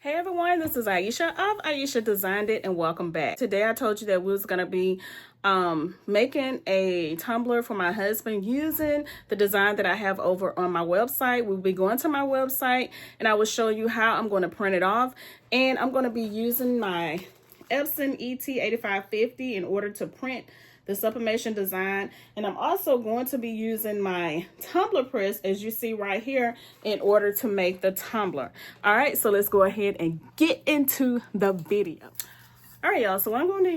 Hey everyone, this is Ieasha of Ieasha Designed It, and welcome back. Today I told you that we was going to be making a tumbler for my husband using the design that I have over on my website. We'll be going to my website and I will show you how I'm going to print it off. And I'm going to be using my Epson ET8550 in order to print the sublimation design, and I'm also going to be using my tumbler press, as you see right here, in order to make the tumbler. All right, so let's go ahead and get into the video. All right, y'all, so what I'm going to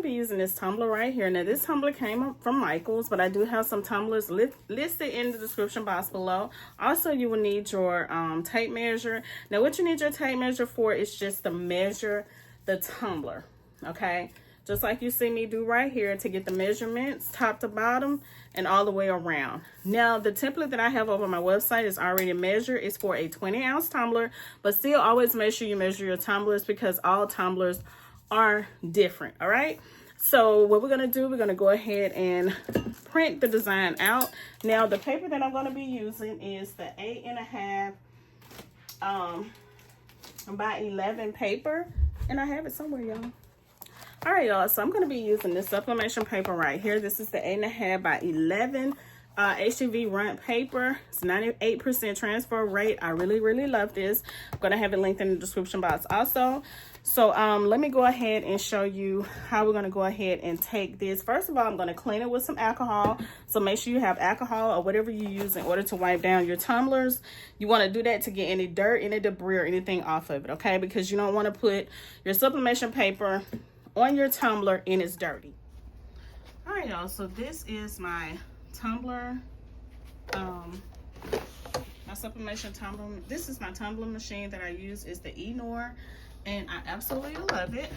be using this tumbler right here. Now, this tumbler came from Michael's, but I do have some tumblers listed in the description box below. Also, you will need your tape measure. Now, what you need your tape measure for is just to measure the tumbler, okay? Just like you see me do right here, to get the measurements top to bottom and all the way around. Now, the template that I have over my website is already measured. It's for a 20-ounce tumbler, but still always make sure you measure your tumblers because all tumblers are different, all right? So what we're gonna do, we're gonna go ahead and print the design out. Now, the paper that I'm gonna be using is the 8.5 by 11 paper, and I have it somewhere, y'all. All right, y'all, so I'm going to be using this sublimation paper right here. This is the 8.5 by 11 HTV runt paper. It's 98% transfer rate. I really love this. I'm going to have it linked in the description box also. So let me go ahead and show you how we're going to go ahead and take this. First of all, I'm going to clean it with some alcohol. So make sure you have alcohol or whatever you use in order to wipe down your tumblers. You want to do that to get any dirt, any debris, or anything off of it, okay? Because you don't want to put your sublimation paper on your tumbler and it's dirty. All right, y'all, so this is my tumbler, my sublimation tumbler. This is my tumbler machine that I use. Is the Eenour, and I absolutely love it.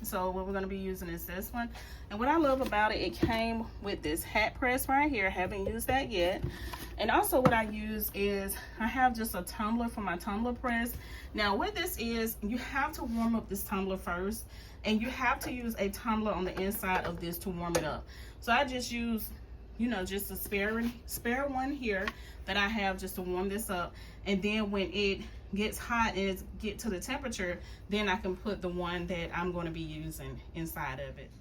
So what we're going to be using is this one, and what I love about it, it came with this hat press right here. I haven't used that yet. And also what I use is I have just a tumbler for my tumbler press. Now what this is, you have to warm up this tumbler first, and you have to use a tumbler on the inside of this to warm it up. So I just use, you know, just a spare one here that I have just to warm this up. And then when it gets hot and it get to the temperature, then I can put the one that I'm going to be using inside of it.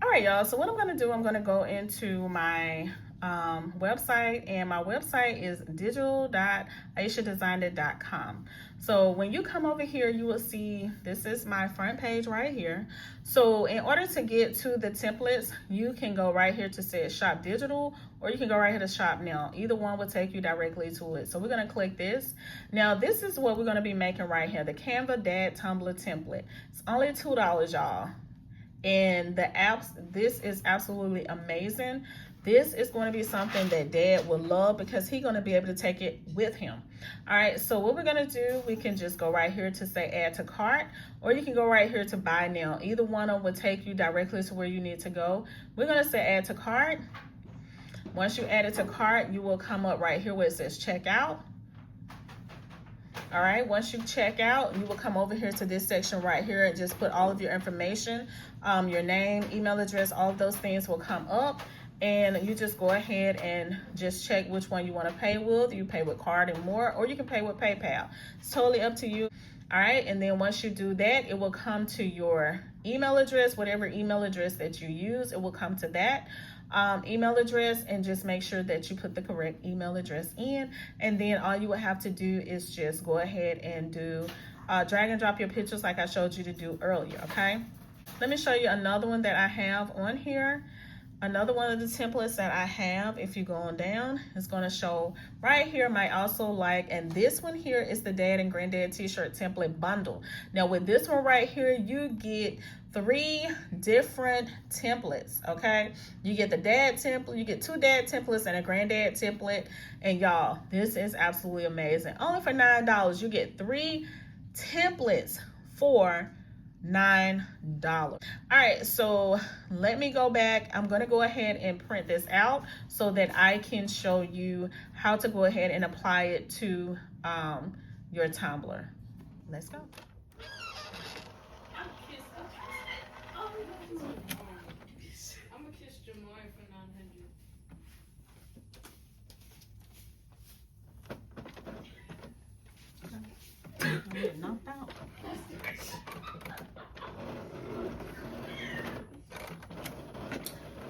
All right, y'all, so what I'm going to do, I'm going to go into my website, and my website is digital.iashadesignedit.com. So when you come over here, you will see this is my front page right here. So in order to get to the templates, you can go right here to say shop digital, or you can go right here to shop now. Either one will take you directly to it. So we're going to click this. Now this is what we're going to be making right here, the Canva Dad Tumbler template. It's only $2, y'all. And this is absolutely amazing. This is going to be something that Dad will love because he's going to be able to take it with him. All right, so what we're going to do, we can just go right here to say add to cart, or you can go right here to buy now. Either one of them will take you directly to where you need to go. We're going to say add to cart. Once you add it to cart, you will come up right here where it says checkout. All right, once you check out, you will come over here to this section right here and just put all of your information, your name, email address, all of those things will come up. And you just go ahead and just check which one you want to pay with. You pay with card and more, or you can pay with PayPal. It's totally up to you. All right, and then once you do that, it will come to your email address, whatever email address that you use, it will come to that email address, and just make sure that you put the correct email address in. And then all you will have to do is just go ahead and do drag and drop your pictures like I showed you to do earlier, okay? Let me show you another one that I have on here. Another one of the templates that I have, if you go on down, it's going to show right here my also like, and this one here is the Dad and Granddad t-shirt template bundle. Now with this one right here, you get 3 different templates, okay? You get the Dad template, you get 2 Dad templates and a Granddad template, and y'all, this is absolutely amazing. Only for $9, you get 3 templates for $9. All right, so let me go back. I'm going to go ahead and print this out so that I can show you how to go ahead and apply it to your tumbler. Let's go. I'm gonna kiss Jamal for 900. I'm getting knocked out.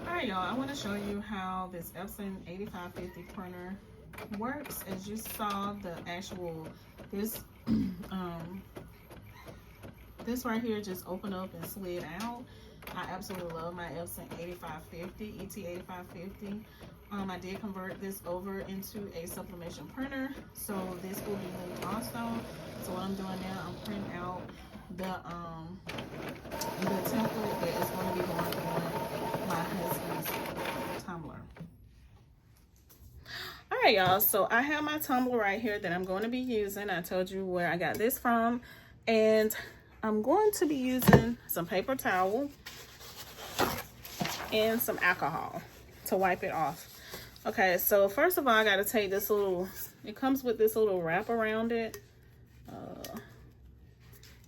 Alright, y'all, I want to show you how this Epson 8550 printer works. As you saw, the actual this this right here just opened up and slid out. I absolutely love my Epson 8550 ET8550. I did convert this over into a sublimation printer, so this will be moved also. So what I'm doing now, I'm printing out the template that is going to be going on my husband's tumbler. All right, y'all, so I have my tumbler right here that I'm going to be using. I told you where I got this from, and I'm going to be using some paper towel and some alcohol to wipe it off. Okay, so first of all, I got to take this little, it comes with this little wrap around it.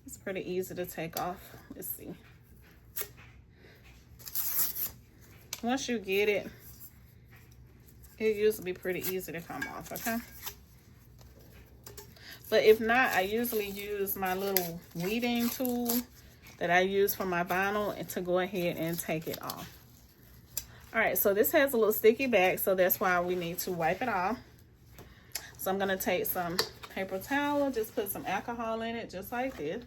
It's pretty easy to take off. Let's see. Once you get it, it used to be pretty easy to come off, okay? But if not, I usually use my little weeding tool that I use for my vinyl and to go ahead and take it off. All right, so this has a little sticky back, so that's why we need to wipe it off. So I'm gonna take some paper towel, just put some alcohol in it, just like this.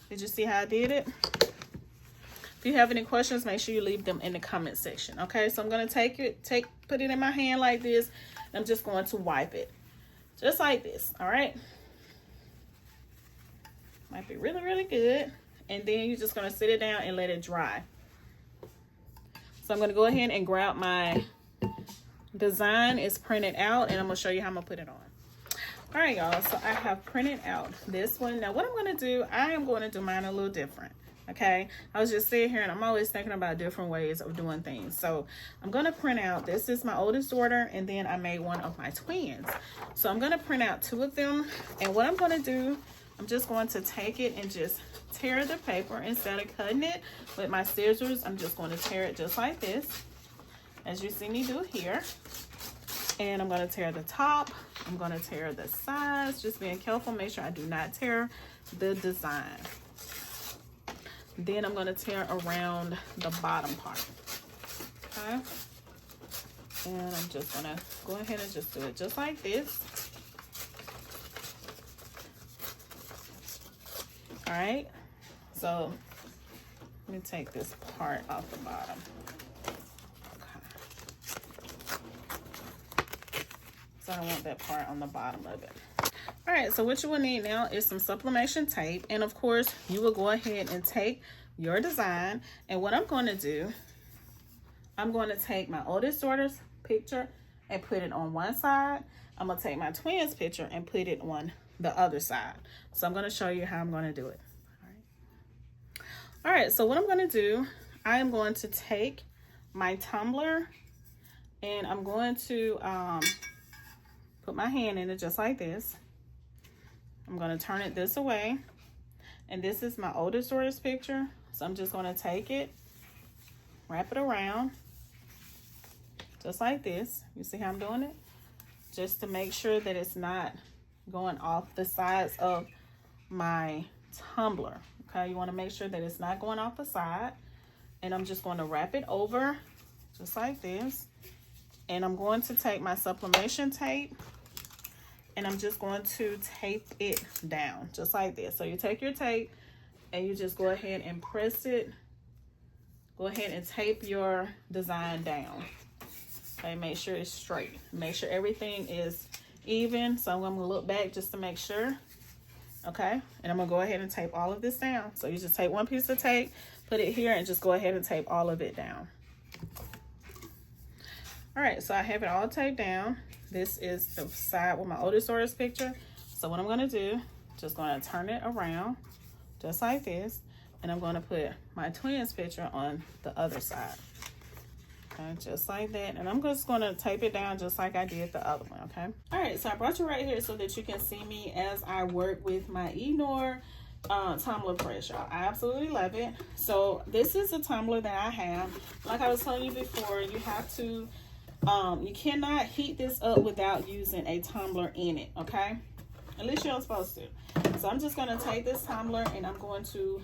Did you see how I did it? If you have any questions, make sure you leave them in the comment section. Okay, so I'm gonna put it in my hand like this. And I'm just going to wipe it, just like this. All right. Might be really, really good. And then you're just gonna sit it down and let it dry. So I'm gonna go ahead and grab my design. It's printed out, and I'm gonna show you how I'm gonna put it on. All right, y'all, so I have printed out this one. Now what I'm gonna do, I am going to do mine a little different. Okay, I was just sitting here and I'm always thinking about different ways of doing things. So I'm gonna print out, this is my oldest daughter, and then I made one of my twins. So I'm gonna print out two of them, and what I'm gonna do, I'm just going to take it and just tear the paper. Instead of cutting it with my scissors, I'm just going to tear it just like this, as you see me do here. And I'm going to tear the top, I'm going to tear the sides, just being careful, make sure I do not tear the design. Then I'm going to tear around the bottom part. Okay, and I'm just going to go ahead and just do it just like this. All right, so let me take this part off the bottom. So I don't want that part on the bottom of it. All right, so what you will need now is some sublimation tape. And of course, you will go ahead and take your design. And what I'm going to do, I'm going to take my oldest daughter's picture and put it on one side. I'm going to take my twins' picture and put it on the other side. So I'm going to show you how I'm going to do it. All right, so what I'm going to do, I am going to take my tumbler and I'm going to put my hand in it just like this. I'm going to turn it this way, and this is my oldest daughter's picture. So I'm just going to take it, wrap it around just like this. You see how I'm doing it? Just to make sure that it's not going off the sides of my tumbler. Okay, you want to make sure that it's not going off the side. And I'm just going to wrap it over just like this. And I'm going to take my sublimation tape and I'm just going to tape it down just like this. So you take your tape and you just go ahead and press it. Go ahead and tape your design down. Okay, make sure it's straight. Make sure everything is even. So I'm going to look back just to make sure. Okay, and I'm gonna go ahead and tape all of this down. So you just take one piece of tape, put it here, and just go ahead and tape all of it down. All right, so I have it all taped down. This is the side with my oldest daughter's picture. So what I'm gonna do, just gonna turn it around just like this, and I'm gonna put my twins' picture on the other side. Okay, just like that. And I'm just gonna tape it down just like I did the other one, okay? All right, so I brought you right here so that you can see me as I work with my Eenour tumbler press, y'all. I absolutely love it. So this is a tumbler that I have. Like I was telling you before, you have to, you cannot heat this up without using a tumbler in it, okay? At least you're supposed to. So I'm just going to take this tumbler and I'm going to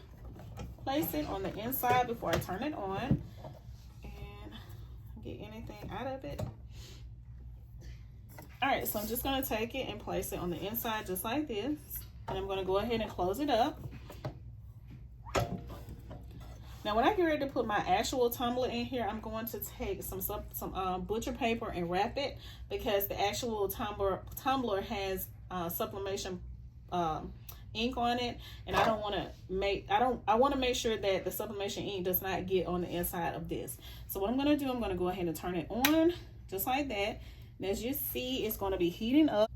place it on the inside before I turn it on and get anything out of it. All right, so I'm just going to take it and place it on the inside just like this. And I'm going to go ahead and close it up. Now, when I get ready to put my actual tumbler in here, I'm going to take some butcher paper and wrap it, because the actual tumbler has sublimation ink on it, and I want to make sure that the sublimation ink does not get on the inside of this. So what I'm going to do, I'm going to go ahead and turn it on just like that. And as you see, it's going to be heating up.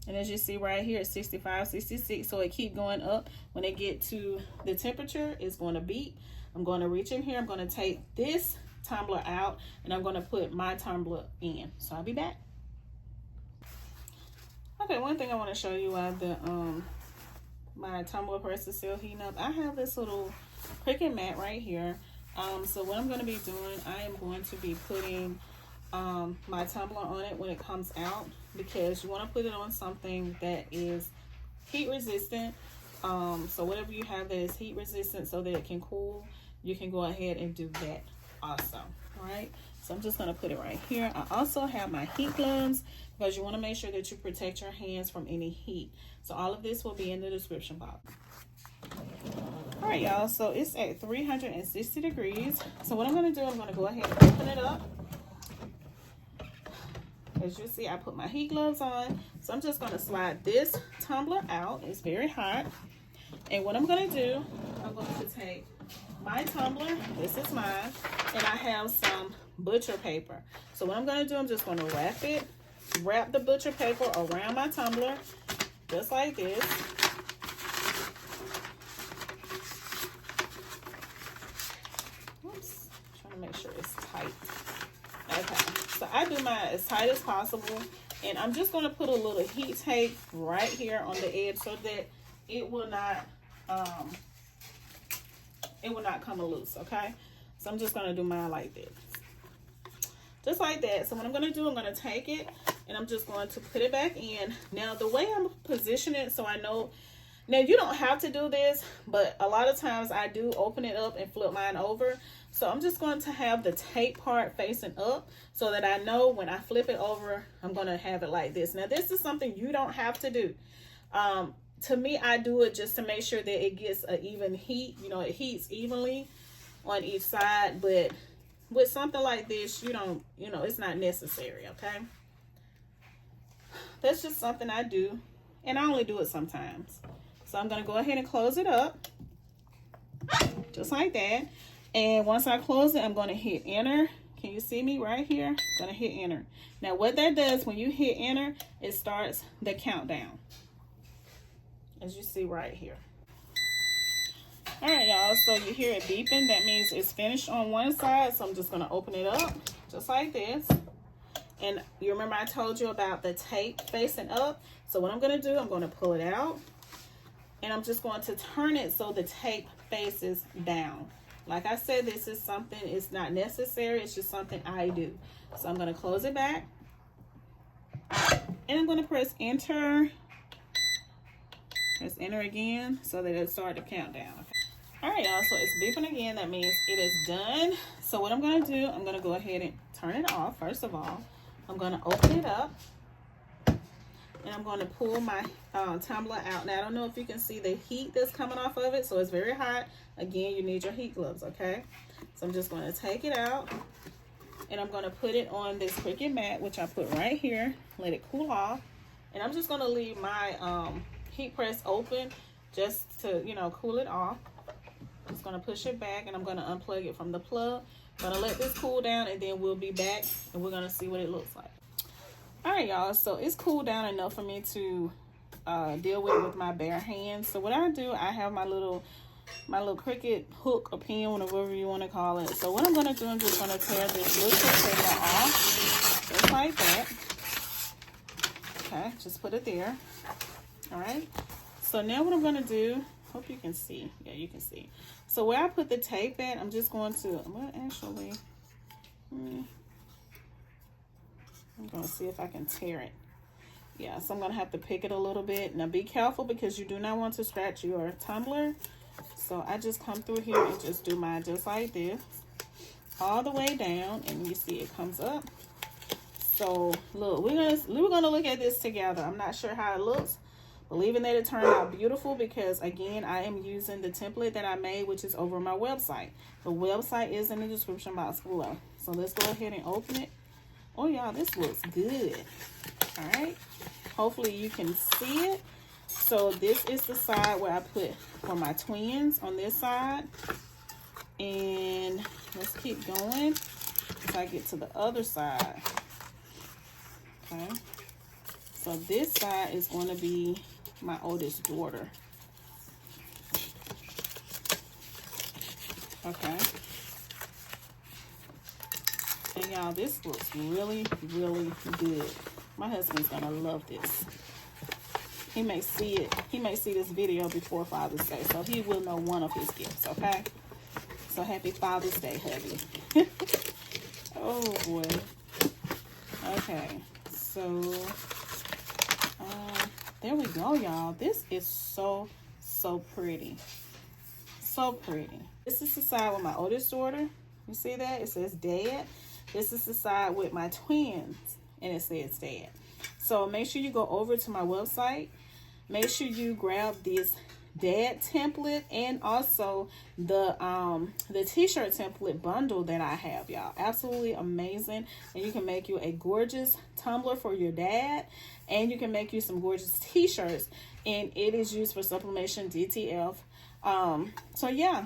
And as you see right here, it's 65, 66. So it keep going up. When it get to the temperature, it's going to beep. I'm going to reach in here. I'm going to take this tumbler out and I'm going to put my tumbler in. So I'll be back. Okay, one thing I want to show you while the my tumbler press is still heating up. I have this little Cricut mat right here. So what I'm going to be doing, I am going to be putting my tumbler on it when it comes out, because you want to put it on something that is heat resistant. So whatever you have that is heat resistant so that it can cool, you can go ahead and do that also. All right, so I'm just going to put it right here. I also have my heat gloves, because you want to make sure that you protect your hands from any heat. So all of this will be in the description box. All right, y'all, so it's at 360 degrees. So what I'm going to do, I'm going to go ahead and open it up. As you see, I put my heat gloves on. So I'm just going to slide this tumbler out. It's very hot. And what I'm going to do, I'm going to take my tumbler. This is mine. And I have some butcher paper. So what I'm going to do, I'm just going to wrap the butcher paper around my tumbler. Just like this. Oops. Trying to make sure it's tight. Okay. So I do mine as tight as possible, and I'm just going to put a little heat tape right here on the edge so that it will not come loose. Okay, so I'm just going to do mine like this, just like that. So what I'm going to do, I'm going to take it and I'm just going to put it back in. Now the way I'm positioning it, so I know, now you don't have to do this, but a lot of times I do open it up and flip mine over. So I'm just going to have the tape part facing up so that I know when I flip it over, I'm going to have it like this. Now, this is something you don't have to do. To me, I do it just to make sure that it gets an even heat. You know, it heats evenly on each side. But with something like this, it's not necessary, okay? That's just something I do. And I only do it sometimes. So I'm going to go ahead and close it up. Just like that. And once I close it, I'm going to hit enter. Can you see me right here? I'm going to hit enter. Now, what that does, when you hit enter, it starts the countdown. As you see right here. All right, y'all. So you hear it beeping. That means it's finished on one side. So I'm just going to open it up just like this. And you remember I told you about the tape facing up. So what I'm going to do, I'm going to pull it out. And I'm just going to turn it so the tape faces down. Like I said, this is something, it's not necessary. It's just something I do. So I'm going to close it back. And I'm going to press enter. Press enter again so that it starts the countdown. Okay. All right, y'all. So it's beeping again. That means it is done. So what I'm going to do, I'm going to go ahead and turn it off. First of all, I'm going to open it up. And I'm going to pull my tumbler out. Now, I don't know if you can see the heat that's coming off of it. So it's very hot. Again, you need your heat gloves, okay? So I'm just going to take it out. And I'm going to put it on this Cricut mat, which I put right here. Let it cool off. And I'm just going to leave my heat press open just to, cool it off. Just going to push it back. And I'm going to unplug it from the plug. I'm going to let this cool down. And then we'll be back. And we're going to see what it looks like. All right, y'all, so it's cooled down enough for me to deal with my bare hands. So what I do, I have my little Cricut hook or pin, whatever you want to call it. So what I'm going to do, I'm just going to tear this little paper off, just like that. Okay, just put it there. All right. So now what I'm going to do, hope you can see. Yeah, you can see. So where I put the tape at, I'm going to actually... I'm going to see if I can tear it. Yeah, so I'm gonna have to pick it a little bit. Now be careful because you do not want to scratch your tumbler. So I just come through here and just do mine just like this, all the way down, and you see it comes up. So look, we're gonna look at this together. I'm not sure how it looks, believing that it turned out beautiful because again, I am using the template that I made, which is over my website. The website is in the description box below. So let's go ahead and open it. Oh y'all, this looks good. All right, hopefully you can see it. So this is the side where I put for my twins on this side, and let's keep going until I get to the other side. Okay, so this side is going to be my oldest daughter. Okay, and y'all, this looks really, really good. My husband's gonna love this. He may see it. He may see this video before Father's Day, so he will know one of his gifts. Okay. So happy Father's Day, hubby. Oh boy. Okay. So there we go, y'all. This is so pretty. So pretty. This is the side with my oldest daughter. You see that? It says Dad. This is the side with my twins, and it says Dad. So make sure you go over to my website. Make sure you grab this Dad template and also the t-shirt template bundle that I have, y'all. Absolutely amazing. And you can make you a gorgeous tumbler for your dad, and you can make you some gorgeous t-shirts, and it is used for sublimation DTF. So yeah,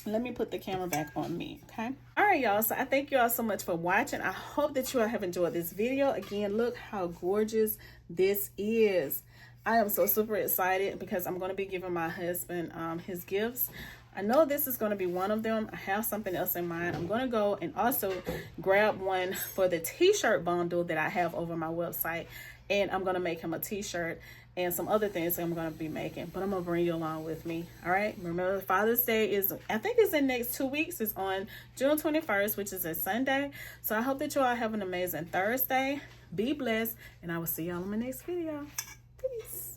let me put the camera back on me. Okay, all right y'all, so I thank you all so much for watching. I hope that you all have enjoyed this video. Again, look how gorgeous this is. I am so super excited because I'm going to be giving my husband his gifts. I know this is going to be one of them. I have something else in mind. I'm going to go and also grab one for the t-shirt bundle that I have over my website, and I'm going to make him a t-shirt and some other things I'm going to be making, but I'm going to bring you along with me. All right, remember Father's Day is, I think it's in next 2 weeks. It's on June 21st, which is a Sunday. So I hope that you all have an amazing Thursday. Be blessed, and I will see y'all in my next video. Peace.